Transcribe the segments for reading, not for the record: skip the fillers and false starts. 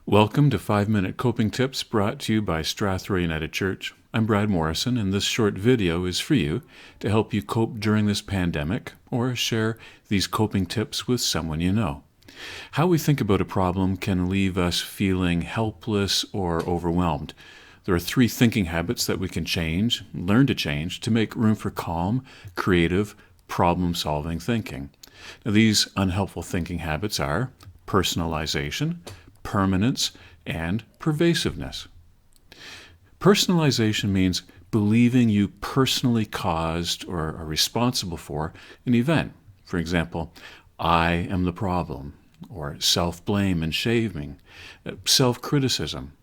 Welcome to 5-Minute Coping Tips brought to you by Strathroy United Church. I'm Brad Morrison, and this short video is for you to help you cope during this pandemic or share these coping tips with someone you know. How we think about a problem can leave us feeling helpless or overwhelmed. There are 3 thinking habits that we can learn to change, to make room for calm, creative, problem-solving thinking. Now, these unhelpful thinking habits are personalization, permanence, and pervasiveness. Personalization means believing you personally caused or are responsible for an event. For example, I am the problem, or self-blame and shaming, self-criticism.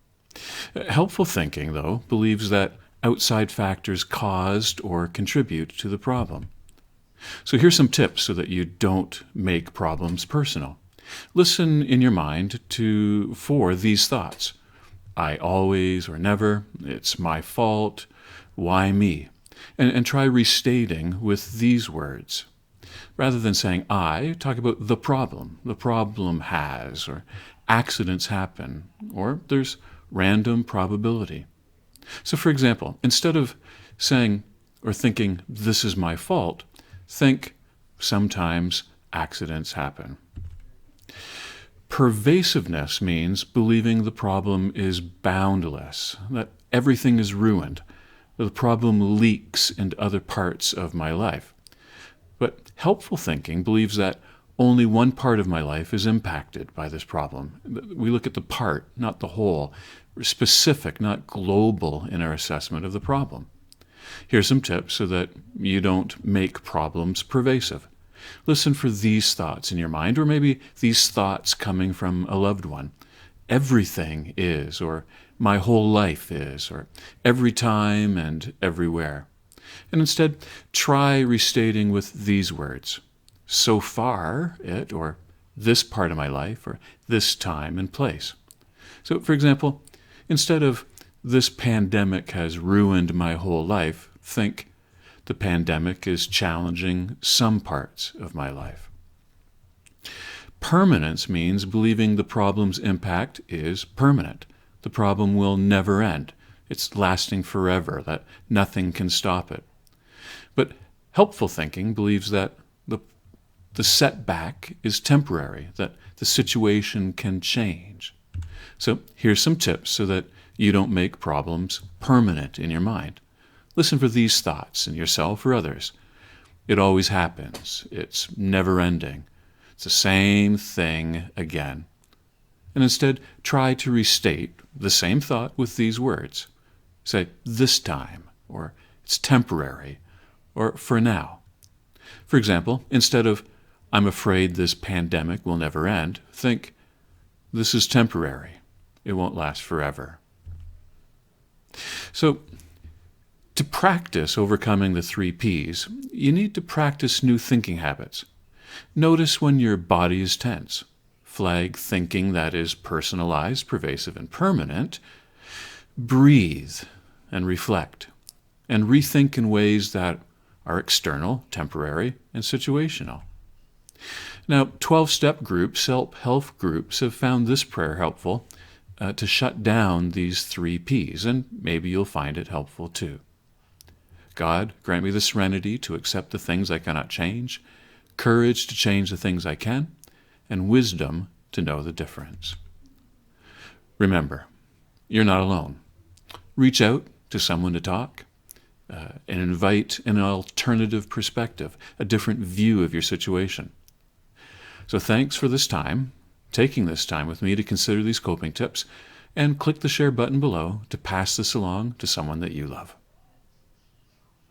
Helpful thinking, though, believes that outside factors caused or contribute to the problem. So here's some tips so that you don't make problems personal. Listen in your mind for these thoughts. I always or never, it's my fault, why me? And try restating with these words. Rather than saying I, talk about the problem has, or accidents happen, or there's random probability. So for example, instead of saying or thinking this is my fault, think sometimes accidents happen. Pervasiveness means believing the problem is boundless, that everything is ruined, that the problem leaks into other parts of my life. But helpful thinking believes that only one part of my life is impacted by this problem. We look at the part, not the whole. We're specific, not global in our assessment of the problem. Here's some tips so that you don't make problems pervasive. Listen for these thoughts in your mind, or maybe these thoughts coming from a loved one. Everything is, or my whole life is, or every time and everywhere. And instead, try restating with these words. So far, it, or this part of my life, or this time and place. So, for example, instead of this pandemic has ruined my whole life, think the pandemic is challenging some parts of my life. Permanence means believing the problem's impact is permanent. The problem will never end. It's lasting forever, that nothing can stop it. But helpful thinking believes that the setback is temporary, that the situation can change. So here's some tips so that you don't make problems permanent in your mind. Listen for these thoughts in yourself or others. It always happens. It's never ending. It's the same thing again. And instead, try to restate the same thought with these words. Say, this time, or it's temporary, or for now. For example, instead of, I'm afraid this pandemic will never end, think, this is temporary. It won't last forever. So, to practice overcoming the 3 Ps, you need to practice new thinking habits. Notice when your body is tense. Flag thinking that is personalized, pervasive, and permanent. Breathe and reflect. And rethink in ways that are external, temporary, and situational. Now, 12-step groups, self-help groups, have found this prayer helpful to shut down these 3 Ps, and maybe you'll find it helpful too. God, grant me the serenity to accept the things I cannot change, courage to change the things I can, and wisdom to know the difference. Remember, you're not alone. Reach out to someone to talk and invite an alternative perspective, a different view of your situation. So thanks for this time, taking this time with me to consider these coping tips, and click the share button below to pass this along to someone that you love.